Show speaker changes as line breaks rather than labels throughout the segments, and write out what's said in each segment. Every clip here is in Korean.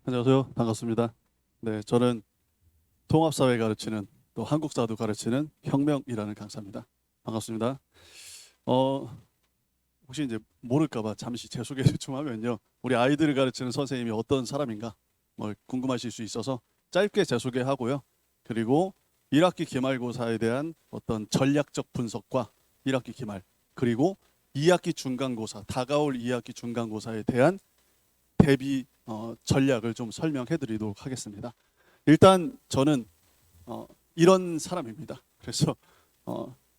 안녕하세요. 반갑습니다. 네, 저는 통합사회 가르치는 또 한국사도 가르치는 혁명이라는 강사입니다. 반갑습니다. 어, 혹시 이제 모를까봐 잠시 제 소개를 좀 하면요. 우리 아이들을 가르치는 선생님이 어떤 사람인가 궁금하실 수 있어서 짧게 제 소개하고요. 그리고 1학기 기말고사에 대한 어떤 전략적 분석과 1학기 기말 그리고 2학기 중간고사 다가올 2학기 중간고사에 대한 대비 전략을 좀 설명해 드리도록 하겠습니다. 일단 저는 이런 사람입니다. 그래서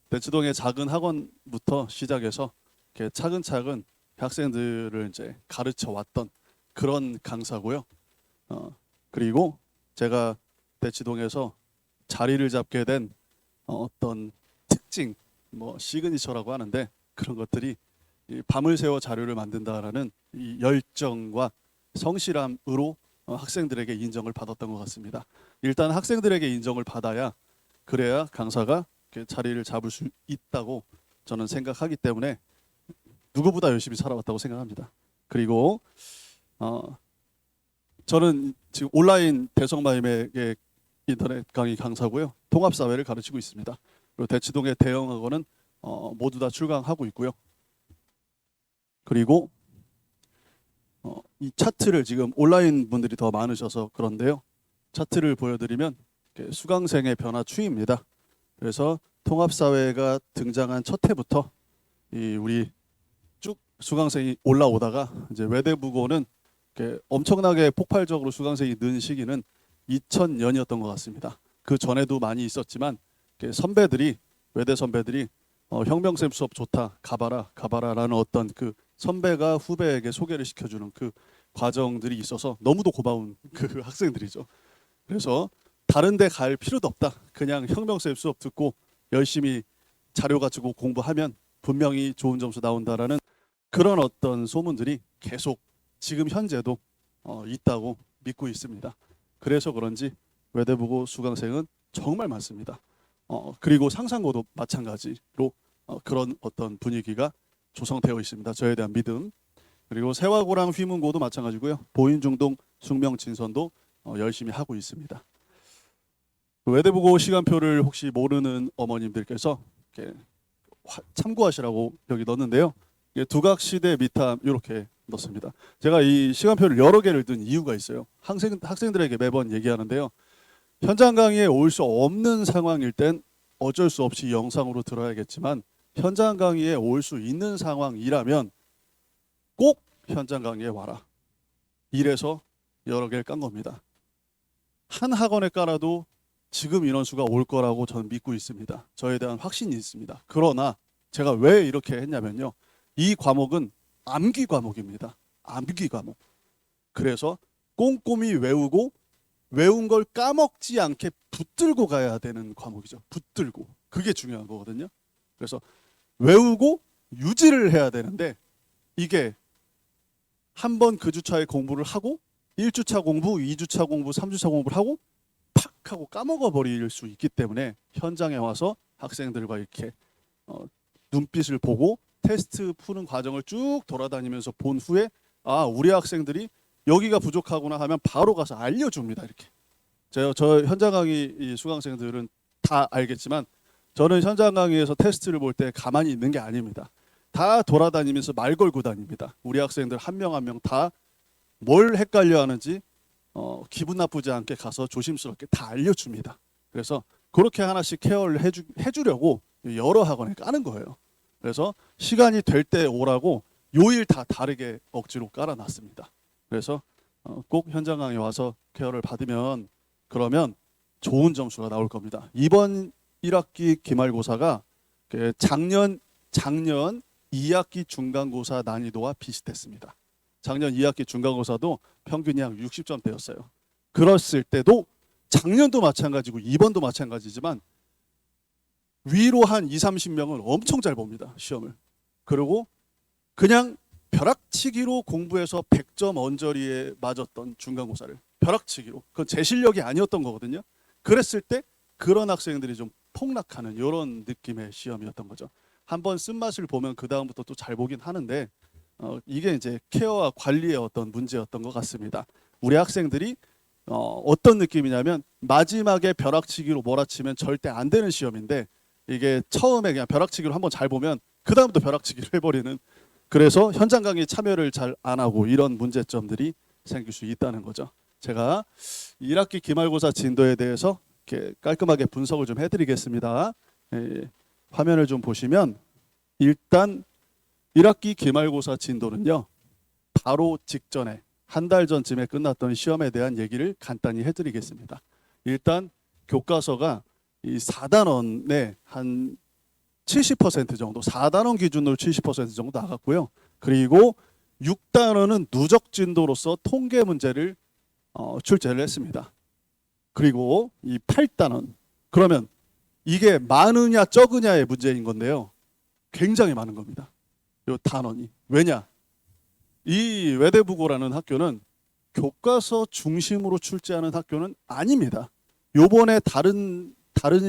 대치동의 작은 학원부터 시작해서 이렇게 차근차근 학생들을 이제 가르쳐 왔던 그런 강사고요. 그리고 제가 대치동에서 자리를 잡게 된 어떤 특징, 시그니처라고 하는데 그런 것들이 이 밤을 새워 자료를 만든다라는 이 열정과 성실함으로 학생들에게 인정을 받았던 것 같습니다. 일단 학생들에게 인정을 받아야 그래야 강사가 자리를 잡을 수 있다고 저는 생각하기 때문에 누구보다 열심히 살아왔다고 생각합니다. 그리고 저는 지금 온라인 대성마임의 인터넷 강의 강사고요. 통합사회를 가르치고 있습니다. 그리고 대치동의 대형학원은 모두 다 출강하고 있고요. 그리고 이 차트를 지금 온라인 분들이 더 많으셔서 그런데요. 차트를 보여드리면 수강생의 변화 추이입니다. 그래서 통합사회가 등장한 첫 해부터 우리 쭉 수강생이 올라오다가 이제 외대부고는 엄청나게 폭발적으로 수강생이 는 시기는 2000년이었던 것 같습니다. 그 전에도 많이 있었지만 선배들이 외대 선배들이 혁명쌤 수업 좋다 가봐라라는 어떤 그 선배가 후배에게 소개를 시켜주는 그 과정들이 있어서 너무도 고마운 그 학생들이죠. 그래서 다른 데 갈 필요도 없다. 그냥 혁명쌤 수업 듣고 열심히 자료 가지고 공부하면 분명히 좋은 점수 나온다라는 그런 어떤 소문들이 계속 지금 현재도 있다고 믿고 있습니다. 그래서 그런지 외대부고 수강생은 정말 많습니다. 그리고 상상고도 마찬가지로 그런 어떤 분위기가 조성되어 있습니다. 저에 대한 믿음. 그리고 세화고랑 휘문고도 마찬가지고요. 보인중동, 숙명, 진선도 열심히 하고 있습니다. 외대부고 시간표를 혹시 모르는 어머님들께서 이렇게 참고하시라고 여기 넣었는데요. 두각시대 미탐 이렇게 넣습니다. 제가 이 시간표를 여러 개를 든 이유가 있어요. 학생들에게 매번 얘기하는데요. 현장 강의에 올 수 없는 상황일 땐 어쩔 수 없이 영상으로 들어야겠지만 현장 강의에 올 수 있는 상황이라면 꼭 현장 강의에 와라. 이래서 여러 개를 깐 겁니다. 한 학원에 깔아도 지금 인원수가 올 거라고 저는 믿고 있습니다. 저에 대한 확신이 있습니다. 그러나 제가 왜 이렇게 했냐면요. 이 과목은 암기 과목입니다. 암기 과목. 그래서 꼼꼼히 외우고 외운 걸 까먹지 않게 붙들고 가야 되는 과목이죠. 붙들고. 그게 중요한 거거든요. 그래서 외우고 유지를 해야 되는데 이게 한 번 그 주차에 공부를 하고 1주차 공부, 2주차 공부, 3주차 공부를 하고 팍 하고 까먹어 버릴 수 있기 때문에 현장에 와서 학생들과 이렇게 눈빛을 보고 테스트 푸는 과정을 쭉 돌아다니면서 본 후에 우리 학생들이 여기가 부족하구나 하면 바로 가서 알려줍니다. 이렇게 저 현장 강의 수강생들은 다 알겠지만 저는 현장 강의에서 테스트를 볼 때 가만히 있는 게 아닙니다. 다 돌아다니면서 말 걸고 다닙니다. 우리 학생들 한 명 한 명 다 뭘 헷갈려 하는지 기분 나쁘지 않게 가서 조심스럽게 다 알려줍니다. 그래서 그렇게 하나씩 케어를 해주려고 여러 학원에 까는 거예요. 그래서 시간이 될 때 오라고 요일 다 다르게 억지로 깔아놨습니다. 그래서 꼭 현장 강의 와서 케어를 받으면 그러면 좋은 점수가 나올 겁니다. 이번 1학기 기말고사가 작년 2학기 중간고사 난이도와 비슷했습니다. 작년 2학기 중간고사도 평균이 약 60점대였어요. 그랬을 때도 작년도 마찬가지고 이번도 마찬가지지만 위로 한 2, 30명을 엄청 잘 봅니다. 시험을. 그리고 그냥 벼락치기로 공부해서 100점 언저리에 맞았던 중간고사를 벼락치기로 그건 제 실력이 아니었던 거거든요. 그랬을 때 그런 학생들이 좀 폭락하는 이런 느낌의 시험이었던 거죠. 한번 쓴맛을 보면 그 다음부터 또 잘 보긴 하는데 이게 이제 케어와 관리의 어떤 문제였던 것 같습니다. 우리 학생들이 어떤 느낌이냐면 마지막에 벼락치기로 몰아치면 절대 안 되는 시험인데 이게 처음에 그냥 벼락치기로 한번 잘 보면 그 다음부터 벼락치기를 해버리는 그래서 현장 강의 참여를 잘 안 하고 이런 문제점들이 생길 수 있다는 거죠. 제가 1학기 기말고사 진도에 대해서 이렇게 깔끔하게 분석을 좀 해드리겠습니다. 화면을 좀 보시면 일단 1학기 기말고사 진도는요. 바로 직전에 한 달 전쯤에 끝났던 시험에 대한 얘기를 간단히 해드리겠습니다. 일단 교과서가 이 4단원에 한 70% 정도, 4단원 기준으로 70% 정도 나갔고요. 그리고 6단원은 누적 진도로서 통계 문제를 출제를 했습니다. 그리고 이 8단원, 그러면 이게 많으냐 적으냐의 문제인 건데요. 굉장히 많은 겁니다. 이 단원이. 왜냐? 이 외대부고라는 학교는 교과서 중심으로 출제하는 학교는 아닙니다. 요번에 다른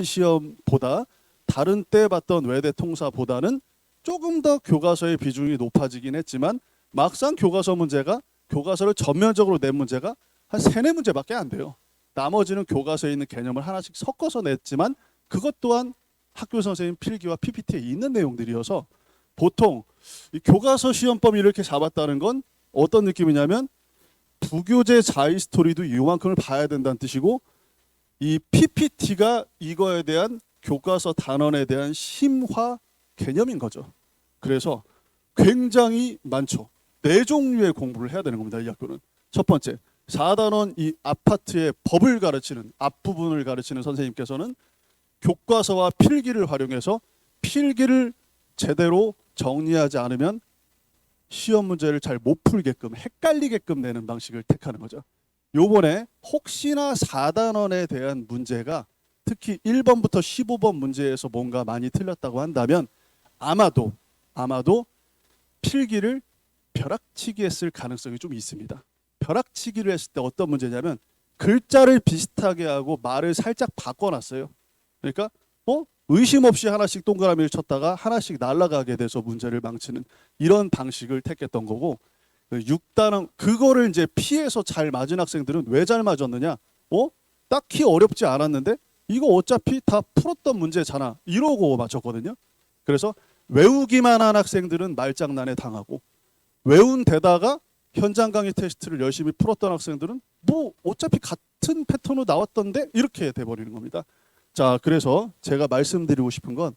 시험보다 다른 때 봤던 외대 통사보다는 조금 더 교과서의 비중이 높아지긴 했지만 막상 교과서 문제가 교과서를 전면적으로 낸 문제가 한 3-4문제밖에 안 돼요. 나머지는 교과서에 있는 개념을 하나씩 섞어서 냈지만 그것 또한 학교 선생님 필기와 PPT에 있는 내용들이어서 보통 이 교과서 시험범위 이렇게 잡았다는 건 어떤 느낌이냐면 부교재 자의 스토리도 요만큼을 봐야 된다는 뜻이고 이 PPT가 이거에 대한 교과서 단원에 대한 심화 개념인 거죠. 그래서 굉장히 많죠. 4종류의 공부를 해야 되는 겁니다. 이 학교는. 첫 번째, 4단원 이 아파트의 법을 가르치는 앞부분을 가르치는 선생님께서는 교과서와 필기를 활용해서 필기를 제대로 정리하지 않으면 시험 문제를 잘 못 풀게끔 헷갈리게끔 내는 방식을 택하는 거죠. 요번에 혹시나 4단원에 대한 문제가 특히 1번부터 15번 문제에서 뭔가 많이 틀렸다고 한다면 아마도 필기를 벼락치기 했을 가능성이 좀 있습니다. 벼락치기를 했을 때 어떤 문제냐면 글자를 비슷하게 하고 말을 살짝 바꿔놨어요. 그러니까 의심 없이 하나씩 동그라미를 쳤다가 하나씩 날아가게 돼서 문제를 망치는 이런 방식을 택했던 거고 6단원 그거를 이제 피해서 잘 맞은 학생들은 왜 잘 맞았느냐? 딱히 어렵지 않았는데 이거 어차피 다 풀었던 문제잖아. 이러고 맞췄거든요. 그래서 외우기만 한 학생들은 말장난에 당하고 외운 데다가 현장 강의 테스트를 열심히 풀었던 학생들은 뭐 어차피 같은 패턴으로 나왔던데 이렇게 돼버리는 겁니다. 자, 그래서 제가 말씀드리고 싶은 건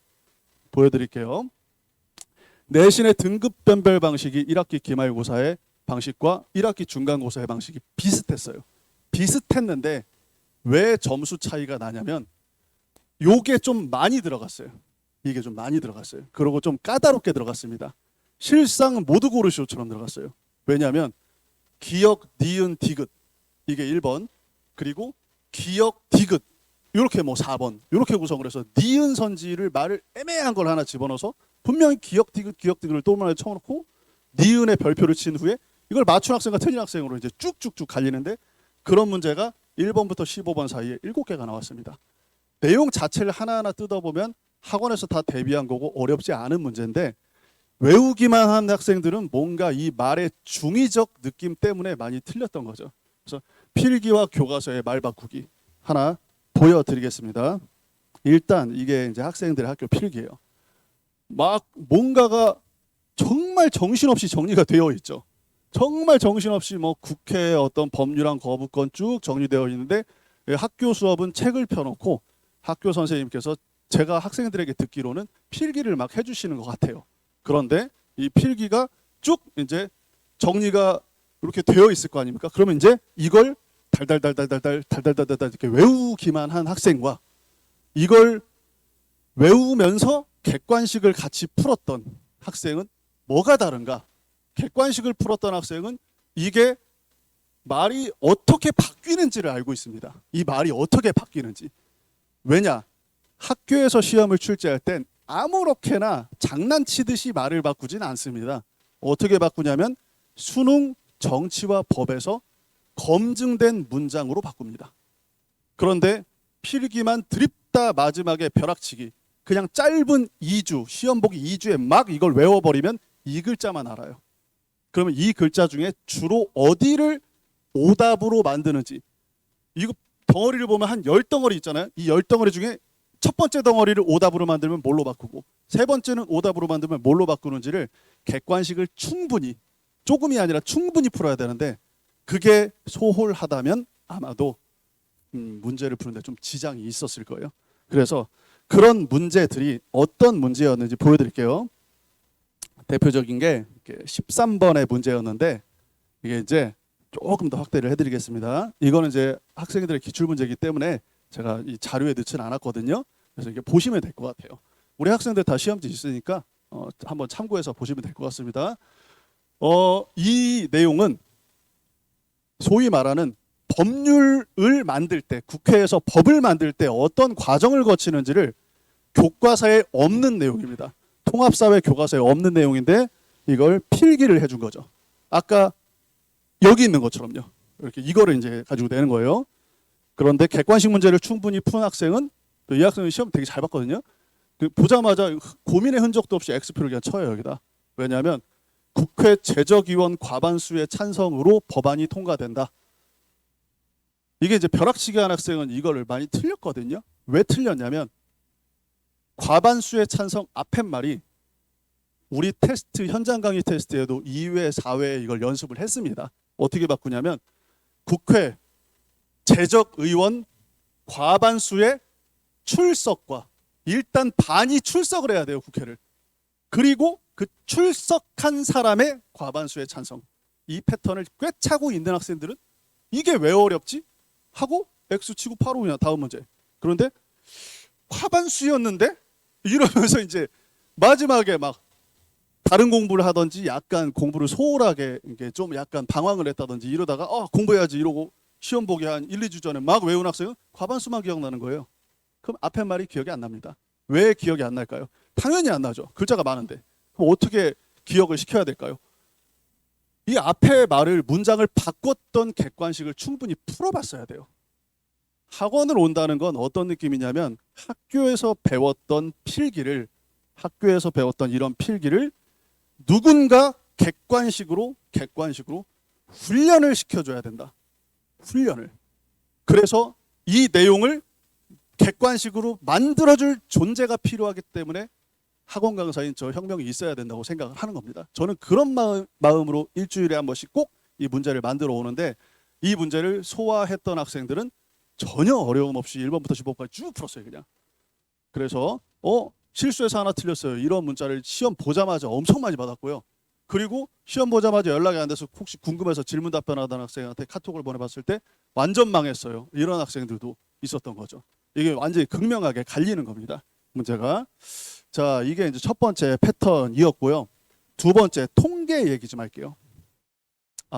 보여드릴게요. 내신의 등급 변별 방식이 1학기 기말고사의 방식과 1학기 중간고사의 방식이 비슷했어요. 비슷했는데 왜 점수 차이가 나냐면 요게 좀 많이 들어갔어요. 이게 좀 많이 들어갔어요. 그리고 좀 까다롭게 들어갔습니다. 실상 모두 고르시오처럼 들어갔어요. 왜냐하면 기역, 니은, 디귿 이게 1번 그리고 기역, 디귿 이렇게 뭐 4번 이렇게 구성을 해서 니은 선지를 말을 애매한 걸 하나 집어넣어서 분명히 기역, 디귿을 또 하나 쳐놓고 니은의 별표를 친 후에 이걸 맞춘 학생과 틀린 학생으로 이제 쭉쭉쭉 갈리는데 그런 문제가 1번부터 15번 사이에 7개가 나왔습니다. 내용 자체를 하나하나 뜯어보면 학원에서 다 대비한 거고 어렵지 않은 문제인데 외우기만 한 학생들은 뭔가 이 말의 중의적 느낌 때문에 많이 틀렸던 거죠. 그래서 필기와 교과서의 말 바꾸기 하나 보여드리겠습니다. 일단 이게 이제 학생들의 학교 필기예요. 막 뭔가가 정말 정신없이 정리가 되어 있죠. 정말 정신없이 뭐 국회 어떤 법률안 거부권 쭉 정리되어 있는데 학교 수업은 책을 펴놓고 학교 선생님께서 제가 학생들에게 듣기로는 필기를 막 해주시는 것 같아요. 그런데 이 필기가 쭉 이제 정리가 이렇게 되어 있을 거 아닙니까? 그러면 이제 이걸 달달달달달달 이렇게 외우기만 한 학생과 이걸 외우면서 객관식을 같이 풀었던 학생은 뭐가 다른가? 객관식을 풀었던 학생은 이게 말이 어떻게 바뀌는지를 알고 있습니다. 이 말이 어떻게 바뀌는지. 왜냐? 학교에서 시험을 출제할 땐 아무렇게나 장난치듯이 말을 바꾸진 않습니다. 어떻게 바꾸냐면 수능, 정치와 법에서 검증된 문장으로 바꿉니다. 그런데 필기만 드립다 마지막에 벼락치기 그냥 짧은 2주 시험 보기 2주에 막 이걸 외워버리면 이 글자만 알아요. 그러면 이 글자 중에 주로 어디를 오답으로 만드는지. 이거 덩어리를 보면 한 10덩어리 있잖아요. 이 10덩어리 중에 첫 번째 덩어리를 오답으로 만들면 뭘로 바꾸고 세 번째는 오답으로 만들면 뭘로 바꾸는지를 객관식을 충분히, 조금이 아니라 충분히 풀어야 되는데, 그게 소홀하다면 아마도 문제를 푸는데 좀 지장이 있었을 거예요. 그래서 그런 문제들이 어떤 문제였는지 보여드릴게요. 대표적인 게 13번의 문제였는데, 이게 이제 조금 더 확대를 해드리겠습니다. 이거는 이제 학생들의 기출 문제이기 때문에 제가 이 자료에 넣지는 않았거든요. 그래서 이게 보시면 될 것 같아요. 우리 학생들 다 시험지 있으니까 한번 참고해서 보시면 될 것 같습니다. 이 내용은 소위 말하는 법률을 만들 때, 국회에서 법을 만들 때 어떤 과정을 거치는지를 교과서에 없는 내용입니다. 통합사회 교과서에 없는 내용인데 이걸 필기를 해준 거죠. 아까 여기 있는 것처럼요. 이렇게 이거를 이제 가지고 내는 거예요. 그런데 객관식 문제를 충분히 푼 학생은, 이 학생은 시험 되게 잘 봤거든요. 보자마자 고민의 흔적도 없이 X표를 그냥 쳐요, 여기다. 왜냐하면 국회 제적위원 과반수의 찬성으로 법안이 통과된다. 이게 이제 벼락치기 한 학생은 이거를 많이 틀렸거든요. 왜 틀렸냐면 과반수의 찬성 앞에 말이 우리 테스트, 현장 강의 테스트에도 2회, 4회 이걸 연습을 했습니다. 어떻게 바꾸냐면 국회 제적 의원 과반수의 출석과, 일단 반이 출석을 해야 돼요, 국회를. 그리고 그 출석한 사람의 과반수의 찬성. 이 패턴을 꿰차고 있는 학생들은 이게 왜 어렵지? 하고 X 치고 바로 그냥 다음 문제. 그런데 과반수였는데? 이러면서 이제 마지막에 막 다른 공부를 하든지 약간 공부를 소홀하게 이게 좀 약간 방황을 했다든지 이러다가 공부해야지 이러고 시험 보기 한 1, 2주 전에 막 외운 학생은 과반수만 기억나는 거예요. 그럼 앞에 말이 기억이 안 납니다. 왜 기억이 안 날까요? 당연히 안 나죠. 글자가 많은데. 그럼 어떻게 기억을 시켜야 될까요? 이 앞에 말을, 문장을 바꿨던 객관식을 충분히 풀어봤어야 돼요. 학원을 온다는 건 어떤 느낌이냐면 학교에서 배웠던 이런 필기를 누군가 객관식으로 훈련을 시켜줘야 된다. 훈련을. 그래서 이 내용을 객관식으로 만들어줄 존재가 필요하기 때문에 학원 강사인 저 혁명이 있어야 된다고 생각을 하는 겁니다. 저는 그런 마음으로 일주일에 한 번씩 꼭 이 문제를 만들어 오는데, 이 문제를 소화했던 학생들은 전혀 어려움 없이 1번부터 15번까지 쭉 풀었어요, 그냥. 그래서 실수해서 하나 틀렸어요. 이런 문자를 시험 보자마자 엄청 많이 받았고요. 그리고 시험 보자마자 연락이 안 돼서 혹시 궁금해서 질문 답변하던 학생한테 카톡을 보내봤을 때 완전 망했어요. 이런 학생들도 있었던 거죠. 이게 완전히 극명하게 갈리는 겁니다, 문제가. 자, 이게 이제 첫 번째 패턴이었고요. 두 번째, 통계 얘기 좀 할게요.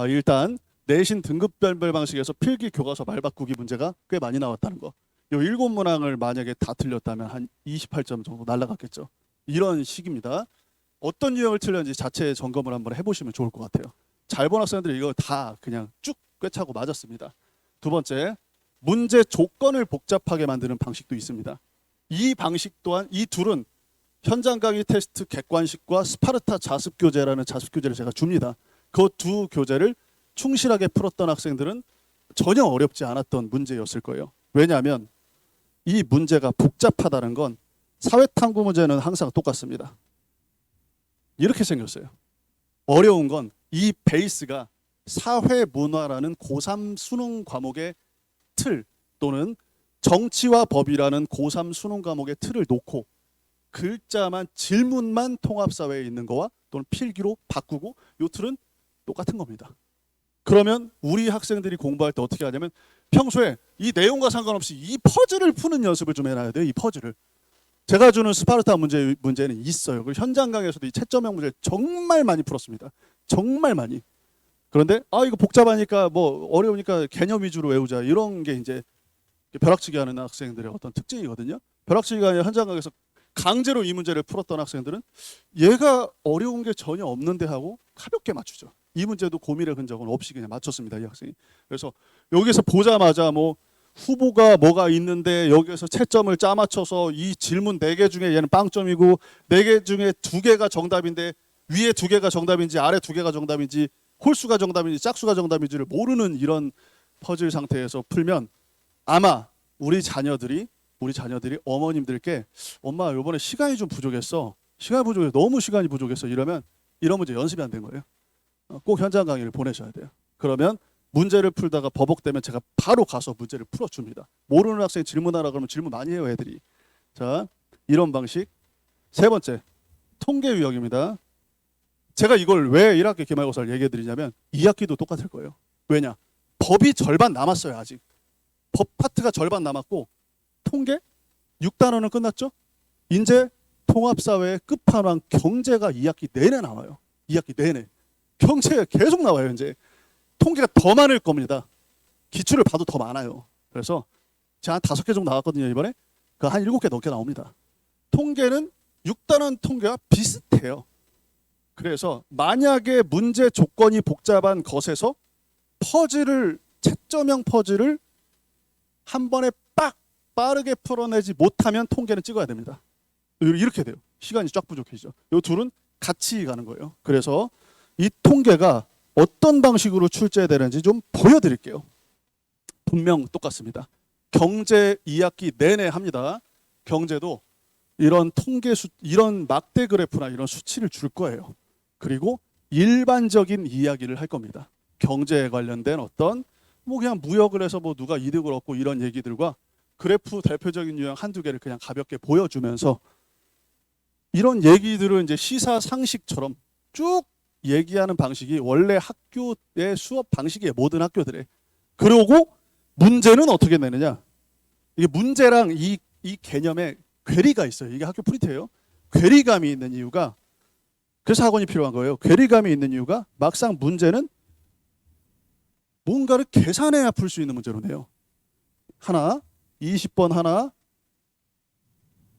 일단 내신 등급별별 방식에서 필기 교과서 말 바꾸기 문제가 꽤 많이 나왔다는 거. 요 7문항을 만약에 다 틀렸다면 한 28점 정도 날라갔겠죠. 이런 식입니다. 어떤 유형을 틀렸는지 자체 점검을 한번 해보시면 좋을 것 같아요. 잘 본 학생들이 이거 다 그냥 쭉 꿰차고 맞았습니다. 두 번째, 문제 조건을 복잡하게 만드는 방식도 있습니다. 이 방식 또한, 이 둘은 현장 강의 테스트 객관식과 스파르타 자습 교재라는 자습 교재를 제가 줍니다. 그 두 교재를 충실하게 풀었던 학생들은 전혀 어렵지 않았던 문제였을 거예요. 왜냐하면 이 문제가 복잡하다는 건 사회탐구 문제는 항상 똑같습니다. 이렇게 생겼어요. 어려운 건 이 베이스가 사회문화라는 고3 수능 과목의 틀, 또는 정치와 법이라는 고3 수능 과목의 틀을 놓고 글자만, 질문만 통합사회에 있는 거와 또는 필기로 바꾸고 요 틀은 똑같은 겁니다. 그러면 우리 학생들이 공부할 때 어떻게 하냐면 평소에 이 내용과 상관없이 이 퍼즐을 푸는 연습을 좀 해놔야 돼요. 이 퍼즐을. 제가 주는 스파르타 문제는 있어요. 그리고 현장 강의에서도 이 채점형 문제를 정말 많이 풀었습니다. 정말 많이. 그런데 이거 복잡하니까 뭐 어려우니까 개념 위주로 외우자, 이런 게 이제 벼락치기 하는 학생들의 어떤 특징이거든요. 벼락치기가 아니라 현장 강의에서 강제로 이 문제를 풀었던 학생들은 얘가 어려운 게 전혀 없는데 하고 가볍게 맞추죠. 이 문제도 고민의 흔적은 없이 그냥 맞췄습니다, 이 학생이. 그래서 여기서 보자마자 뭐 후보가 뭐가 있는데 여기에서 채점을 짜맞춰서 이 질문 4개 중에 얘는 빵점이고 4개 중에 2개가 정답인데 위에 2개가 정답인지 아래 2개가 정답인지 홀수가 정답인지 짝수가 정답인지를 모르는 이런 퍼즐 상태에서 풀면 아마 우리 자녀들이 어머님들께 엄마 이번에 시간이 좀 부족했어. 시간이 부족해. 너무 시간이 부족했어. 이러면 이런 문제 연습이 안 된 거예요. 꼭 현장 강의를 보내셔야 돼요. 그러면 문제를 풀다가 버벅대면 제가 바로 가서 문제를 풀어줍니다. 모르는 학생 질문하라 그러면 질문 많이 해요, 애들이. 자, 이런 방식. 세 번째, 통계 유형입니다. 제가 이걸 왜 1학기 기말고사를 얘기해 드리냐면 2학기도 똑같을 거예요. 왜냐? 법이 절반 남았어요, 아직. 법 파트가 절반 남았고 통계 6단원은 끝났죠? 이제 통합사회의 끝판왕 경제가 2학기 내내 나와요. 2학기 내내. 경제가 계속 나와요, 이제. 통계가 더 많을 겁니다. 기출을 봐도 더 많아요. 그래서 제가 한 5개 정도 나왔거든요, 이번에. 그 한 7개 넘게 나옵니다. 통계는 6단원 통계와 비슷해요. 그래서 만약에 문제 조건이 복잡한 것에서 채점형 퍼즐을 한 번에 빡 빠르게 풀어내지 못하면 통계는 찍어야 됩니다. 이렇게 돼요. 시간이 쫙 부족해지죠. 이 둘은 같이 가는 거예요. 그래서 이 통계가 어떤 방식으로 출제되는지 좀 보여드릴게요. 분명 똑같습니다. 경제 2학기 내내 합니다. 경제도 이런 이런 막대 그래프나 이런 수치를 줄 거예요. 그리고 일반적인 이야기를 할 겁니다. 경제에 관련된 어떤 그냥 무역을 해서 누가 이득을 얻고 이런 얘기들과 그래프 대표적인 유형 한두 개를 그냥 가볍게 보여주면서 이런 얘기들을 이제 시사 상식처럼 쭉 얘기하는 방식이 원래 학교의 수업 방식이에요. 모든 학교들에. 그리고 문제는 어떻게 내느냐? 이게 문제랑 이 개념에 괴리가 있어요. 이게 학교 프리트예요. 괴리감이 있는 이유가 그래서 학원이 필요한 거예요. 괴리감이 있는 이유가 막상 문제는 뭔가를 계산해야 풀 수 있는 문제로 내요. 하나, 20번 하나,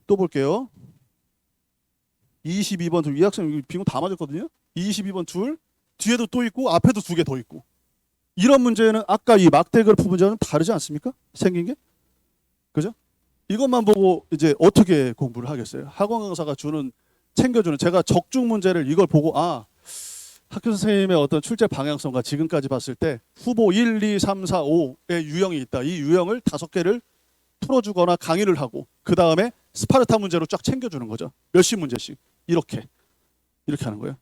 또 볼게요. 22번 둘, 이 학생 빙고 다 맞았거든요. 22번 둘, 뒤에도 또 있고 앞에도 2개 더 있고. 이런 문제는 아까 이 막대 그래프 문제는 다르지 않습니까? 생긴 게? 그죠? 이것만 보고 이제 어떻게 공부를 하겠어요? 학원 강사가 챙겨주는 제가 적중 문제를 이걸 보고 학교 선생님의 어떤 출제 방향성과 지금까지 봤을 때 후보 1, 2, 3, 4, 5의 유형이 있다. 이 유형을 5개를 풀어주거나 강의를 하고 그 다음에 스파르타 문제로 쫙 챙겨주는 거죠. 몇십 문제씩 이렇게 하는 거예요.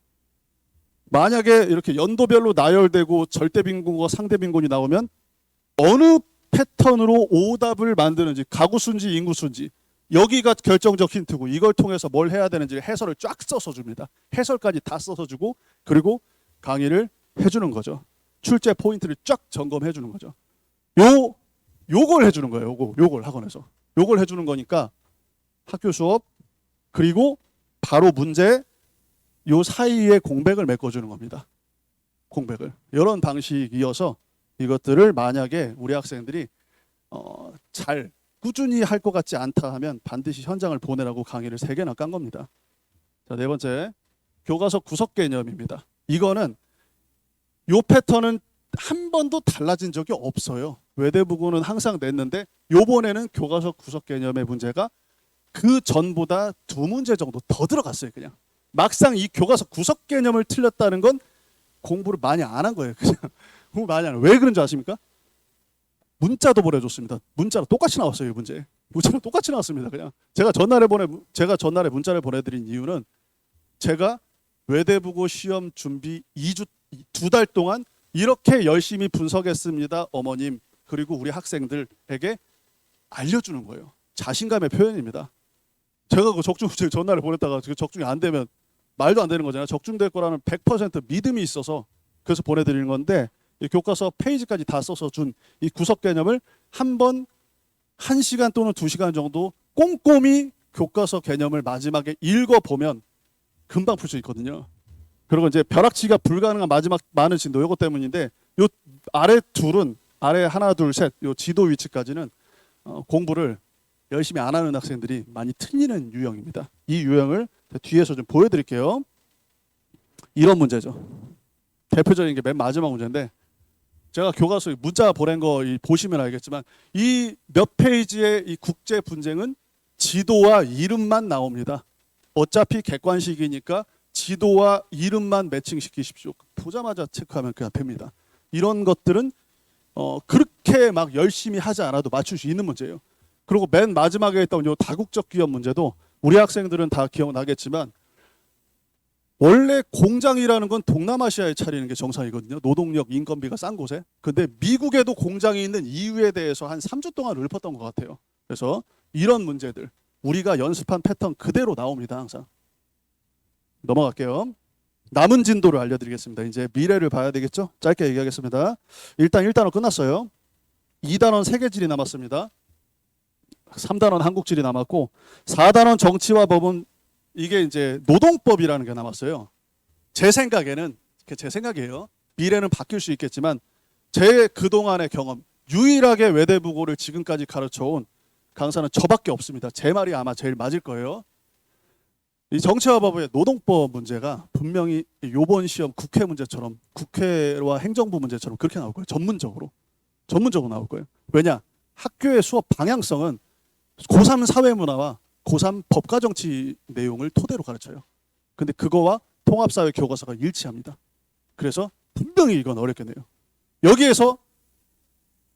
만약에 이렇게 연도별로 나열되고 절대 빈곤과 상대 빈곤이 나오면 어느 패턴으로 오답을 만드는지 가구수인지 인구수인지 여기가 결정적 힌트고 이걸 통해서 뭘 해야 되는지 해설을 쫙 써서 줍니다. 해설까지 다 써서 주고 그리고 강의를 해주는 거죠. 출제 포인트를 쫙 점검해 주는 거죠. 요걸 해주는 거예요. 요걸 학원에서. 요걸 해주는 거니까 학교 수업 그리고 바로 문제 요 사이에 공백을 메꿔주는 겁니다. 공백을. 이런 방식이어서 이것들을 만약에 우리 학생들이 잘 꾸준히 할 것 같지 않다 하면 반드시 현장을 보내라고 강의를 3개나 깐 겁니다. 자, 네 번째 교과서 구석 개념입니다. 이거는 요 패턴은 한 번도 달라진 적이 없어요. 외대부고는 항상 냈는데 요번에는 교과서 구석 개념의 문제가 그 전보다 2문제 정도 더 들어갔어요. 그냥 막상 이 교과서 구석 개념을 틀렸다는 건 공부를 많이 안 한 거예요. 그냥 공부 많이 안 해요. 왜 그런지 아십니까? 문자도 보내줬습니다. 문자로 똑같이 나왔어요. 이 문제. 문자로 똑같이 나왔습니다. 그냥 제가 전날에 문자를 보내드린 이유는 제가 외대부고 시험 준비 2달 동안 이렇게 열심히 분석했습니다. 어머님 그리고 우리 학생들에게 알려주는 거예요. 자신감의 표현입니다. 제가 그 적중 전날에 보냈다가 적중이 안 되면 말도 안 되는 거잖아요. 적중될 거라는 100% 믿음이 있어서 그래서 보내드리는 건데 이 교과서 페이지까지 다 써서 준 이 구석 개념을 한 번 1시간 또는 2시간 정도 꼼꼼히 교과서 개념을 마지막에 읽어보면 금방 풀 수 있거든요. 그리고 이제 벼락치기가 불가능한 마지막 많은 진도 이것 때문인데 요 아래 둘은 아래 하나 둘 셋 요 지도 위치까지는 공부를 열심히 안 하는 학생들이 많이 틀리는 유형입니다. 이 유형을 뒤에서 좀 보여드릴게요. 이런 문제죠. 대표적인 게 맨 마지막 문제인데 제가 교과서 문자 보낸 거 보시면 알겠지만 이 몇 페이지의 이 국제 분쟁은 지도와 이름만 나옵니다. 어차피 객관식이니까 지도와 이름만 매칭시키십시오. 보자마자 체크하면 그냥 됩니다. 이런 것들은 그렇게 막 열심히 하지 않아도 맞출 수 있는 문제예요. 그리고 맨 마지막에 있던 요 다국적 기업 문제도 우리 학생들은 다 기억나겠지만 원래 공장이라는 건 동남아시아에 차리는 게 정상이거든요. 노동력, 인건비가 싼 곳에. 근데 미국에도 공장이 있는 이유에 대해서 한 3주 동안 읊었던 것 같아요. 그래서 이런 문제들 우리가 연습한 패턴 그대로 나옵니다. 항상. 넘어갈게요. 남은 진도를 알려드리겠습니다. 이제 미래를 봐야 되겠죠? 짧게 얘기하겠습니다. 일단 1단원 끝났어요. 2단원 세계지리 남았습니다. 3단원 한국지리 남았고 4단원 정치와 법은 이게 이제 노동법이라는 게 남았어요. 제 생각에는 제 생각이에요. 미래는 바뀔 수 있겠지만 제 그동안의 경험 유일하게 외대부고를 지금까지 가르쳐온 강사는 저밖에 없습니다. 제 말이 아마 제일 맞을 거예요. 이 정치와 법의 노동법 문제가 분명히 이번 시험 국회 문제처럼 국회와 행정부 문제처럼 그렇게 나올 거예요. 전문적으로 나올 거예요. 왜냐? 학교의 수업 방향성은 고3 사회문화와 고3 법과정치 내용을 토대로 가르쳐요. 근데 그거와 통합사회 교과서가 일치합니다. 그래서 분명히 이건 어렵겠네요. 여기에서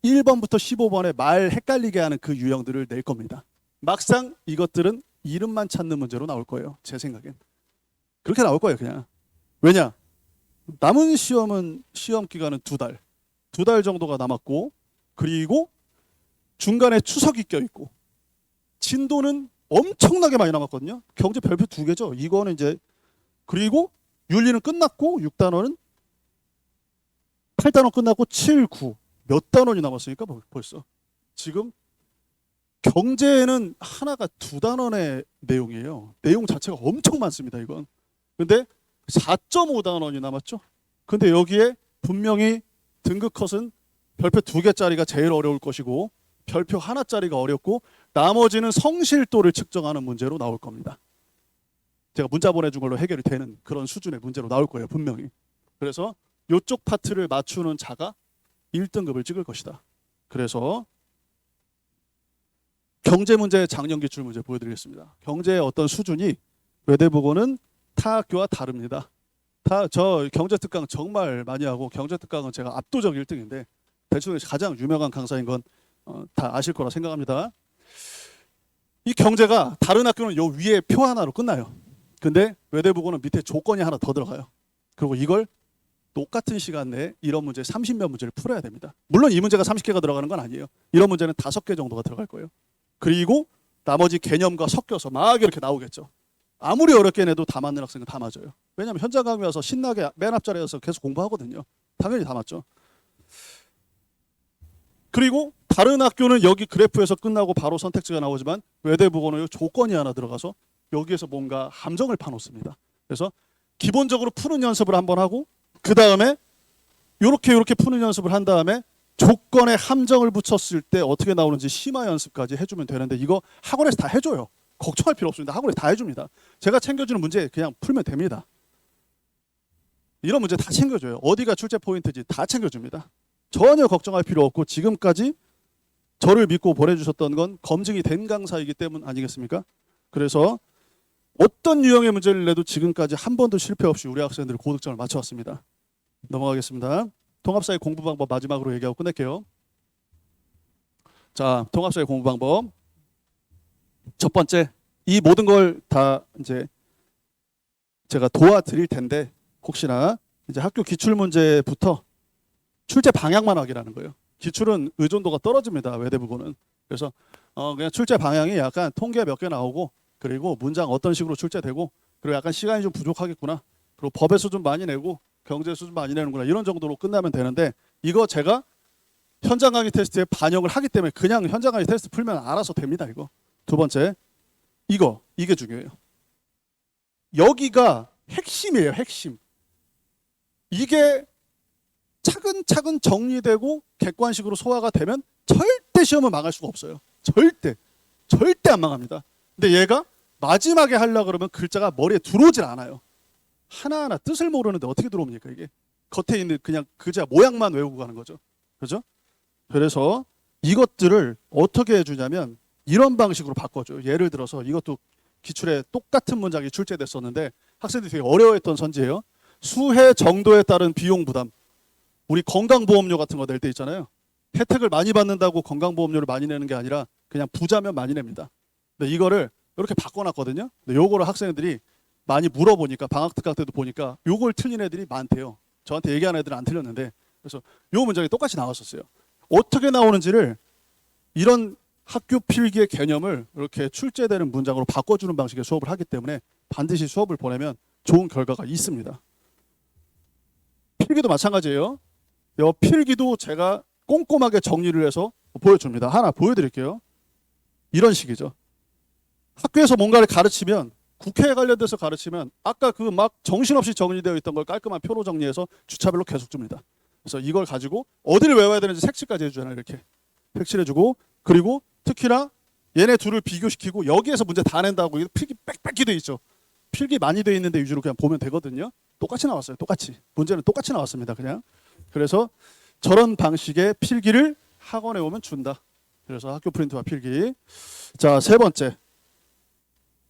1번부터 15번에 말 헷갈리게 하는 그 유형들을 낼 겁니다. 막상 이것들은 이름만 찾는 문제로 나올 거예요. 제 생각엔. 그렇게 나올 거예요. 그냥. 왜냐? 남은 시험은 시험 기간은 2달. 2달 정도가 남았고 그리고 중간에 추석이 껴있고 진도는 엄청나게 많이 남았거든요. 경제 별표 2개죠. 이거는 이제 그리고 윤리는 끝났고 6단원은 8단원 끝났고 7, 9 몇 단원이 남았으니까 벌써 지금 경제는 하나가 2단원의 내용이에요. 내용 자체가 엄청 많습니다. 이건. 근데 4.5단원이 남았죠. 근데 여기에 분명히 등급 컷은 별표 2개짜리가 제일 어려울 것이고 별표 하나짜리가 어렵고 나머지는 성실도를 측정하는 문제로 나올 겁니다. 제가 문자 보내준 걸로 해결이 되는 그런 수준의 문제로 나올 거예요. 분명히. 그래서 이쪽 파트를 맞추는 자가 1등급을 찍을 것이다. 그래서 경제 문제 작년 기출 문제 보여드리겠습니다. 경제의 어떤 수준이 외대부고는 타 학교와 다릅니다. 저 경제 특강 정말 많이 하고 경제 특강은 제가 압도적 1등인데 대충 가장 유명한 강사인 건 다 아실 거라 생각합니다. 이 경제가 다른 학교는 요 위에 표 하나로 끝나요. 근데 외대부고는 밑에 조건이 하나 더 들어가요. 그리고 이걸 똑같은 시간 내에 이런 문제 30몇 문제를 풀어야 됩니다. 물론 이 문제가 30개가 들어가는 건 아니에요. 이런 문제는 5개 정도가 들어갈 거예요. 그리고 나머지 개념과 섞여서 막 이렇게 나오겠죠. 아무리 어렵게 내도 다 맞는 학생은 다 맞아요. 왜냐하면 현장 강의 와서 신나게 맨 앞자리에서 계속 공부하거든요. 당연히 다 맞죠. 그리고 다른 학교는 여기 그래프에서 끝나고 바로 선택지가 나오지만 외대부고는 조건이 하나 들어가서 여기에서 뭔가 함정을 파놓습니다. 그래서 기본적으로 푸는 연습을 한번 하고 그 다음에 이렇게 푸는 연습을 한 다음에 조건에 함정을 붙였을 때 어떻게 나오는지 심화 연습까지 해주면 되는데 이거 학원에서 다 해줘요. 걱정할 필요 없습니다. 학원에서 다 해줍니다. 제가 챙겨주는 문제 그냥 풀면 됩니다. 이런 문제 다 챙겨줘요. 어디가 출제 포인트인지 다 챙겨줍니다. 전혀 걱정할 필요 없고 지금까지 저를 믿고 보내주셨던 건 검증이 된 강사이기 때문 아니겠습니까? 그래서 어떤 유형의 문제를 내도 지금까지 한 번도 실패 없이 우리 학생들 고득점을 맞춰왔습니다. 넘어가겠습니다. 통합사회 공부 방법 마지막으로 얘기하고 끝낼게요. 자, 통합사회 공부 방법. 첫 번째, 이 모든 걸 다 이제 제가 도와드릴 텐데 혹시나 이제 학교 기출 문제부터 출제 방향만 확인하는 거예요. 기출은 의존도가 떨어집니다. 외대부고는. 그래서 그냥 출제 방향이 약간 통계 몇 개 나오고 그리고 문장 어떤 식으로 출제되고 그리고 약간 시간이 좀 부족하겠구나. 그리고 법에서 좀 많이 내고 경제에서 좀 많이 내는구나. 이런 정도로 끝나면 되는데 이거 제가 현장 강의 테스트에 반영을 하기 때문에 그냥 현장 강의 테스트 풀면 알아서 됩니다. 이거. 두 번째, 이게 중요해요. 여기가 핵심이에요. 핵심. 이게 차근차근 정리되고 객관식으로 소화가 되면 절대 시험을 망할 수가 없어요. 절대 안 망합니다. 근데 얘가 마지막에 하려고 그러면 글자가 머리에 들어오질 않아요. 하나하나 뜻을 모르는데 어떻게 들어옵니까 이게? 겉에 있는 그냥 글자 모양만 외우고 가는 거죠. 그죠? 그래서 이것들을 어떻게 해주냐면 이런 방식으로 바꿔줘요. 예를 들어서 이것도 기출에 똑같은 문장이 출제됐었는데 학생들이 되게 어려워했던 선지예요. 수혜 정도에 따른 비용 부담. 우리 건강보험료 같은 거 낼 때 있잖아요. 혜택을 많이 받는다고 건강보험료를 많이 내는 게 아니라 그냥 부자면 많이 냅니다. 근데 이거를 이렇게 바꿔놨거든요. 근데 요거를 학생들이 많이 물어보니까 방학 특강 때도 보니까 요걸 틀린 애들이 많대요. 저한테 얘기하는 애들은 안 틀렸는데 그래서 요 문장이 똑같이 나왔었어요. 어떻게 나오는지를 이런 학교 필기의 개념을 이렇게 출제되는 문장으로 바꿔주는 방식의 수업을 하기 때문에 반드시 수업을 보내면 좋은 결과가 있습니다. 필기도 마찬가지예요. 이 필기도 제가 꼼꼼하게 정리를 해서 보여줍니다. 하나 보여드릴게요. 이런 식이죠. 학교에서 뭔가를 가르치면 국회에 관련돼서 가르치면 아까 그 막 정신없이 정리되어 있던 걸 깔끔한 표로 정리해서 주차별로 계속 줍니다. 그래서 이걸 가지고 어디를 외워야 되는지 색칠까지 해주잖아요. 이렇게 색칠해주고 그리고 특히나 얘네 둘을 비교시키고 여기에서 문제 다 낸다고 필기 빽빽히 돼 있죠. 필기 많이 돼 있는데 위주로 그냥 보면 되거든요. 똑같이 나왔어요. 똑같이. 문제는 똑같이 나왔습니다. 그냥. 그래서 저런 방식의 필기를 학원에 오면 준다. 그래서 학교 프린트와 필기. 자, 세 번째.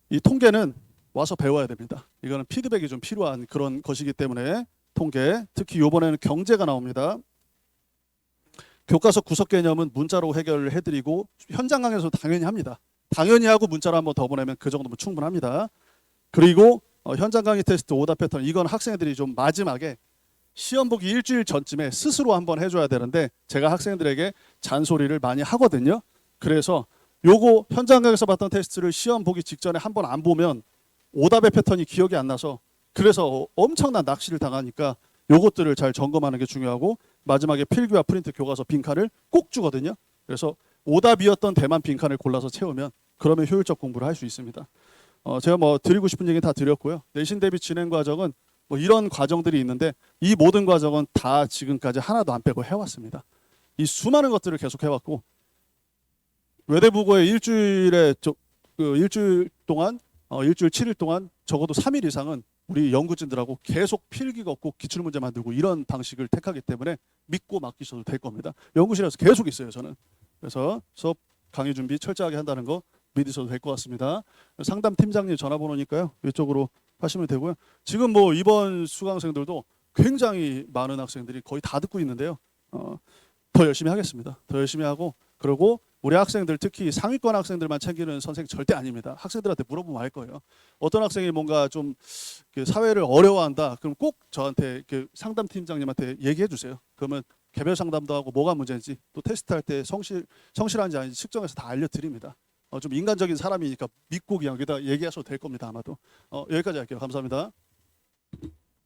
이 통계는 와서 배워야 됩니다. 이거는 피드백이 좀 필요한 그런 것이기 때문에 통계, 특히 이번에는 경제가 나옵니다. 교과서 구석 개념은 문자로 해결을 해드리고 현장 강의에서 당연히 합니다. 당연히 하고 문자로 한번 더 보내면 그 정도면 충분합니다. 그리고 현장 강의 테스트 오답 패턴 이건 학생들이 좀 마지막에 시험 보기 일주일 전쯤에 스스로 한번 해줘야 되는데 제가 학생들에게 잔소리를 많이 하거든요. 그래서 요거 현장 강의에서 봤던 테스트를 시험 보기 직전에 한번 안 보면 오답의 패턴이 기억이 안 나서 그래서 엄청난 낚시를 당하니까 요것들을 잘 점검하는 게 중요하고 마지막에 필기와 프린트 교과서 빈칸을 꼭 주거든요. 그래서 오답이었던 대만 빈칸을 골라서 채우면 그러면 효율적 공부를 할 수 있습니다. 제가 뭐 드리고 싶은 얘기는 다 드렸고요. 내신 대비 진행 과정은 뭐 이런 과정들이 있는데 이 모든 과정은 다 지금까지 하나도 안 빼고 해왔습니다. 이 수많은 것들을 계속 해왔고 외대부고에 일주일에 일주일 동안 일주일 7일 동안 적어도 3일 이상은 우리 연구진들하고 계속 필기 걷고 기출문제 만들고 이런 방식을 택하기 때문에 믿고 맡기셔도 될 겁니다. 연구실에서 계속 있어요, 저는. 그래서 수업 강의 준비 철저하게 한다는 거 믿으셔도 될 것 같습니다. 상담 팀장님 전화번호니까요. 이쪽으로 하시면 되고요. 지금 뭐 이번 수강생들도 굉장히 많은 학생들이 거의 다 듣고 있는데요. 더 열심히 하겠습니다. 더 열심히 하고 그리고 우리 학생들 특히 상위권 학생들만 챙기는 선생 절대 아닙니다. 학생들한테 물어보면 알 거예요. 어떤 학생이 뭔가 좀 사회를 어려워한다. 그럼 꼭 저한테 상담 팀장님한테 얘기해 주세요. 그러면 개별 상담도 하고 뭐가 문제인지 또 테스트할 때 성실한지 아닌지 측정해서 다 알려드립니다. 좀 인간적인 사람이니까 믿고 그냥 여기다 얘기하셔도 될 겁니다. 아마도. 여기까지 할게요. 감사합니다.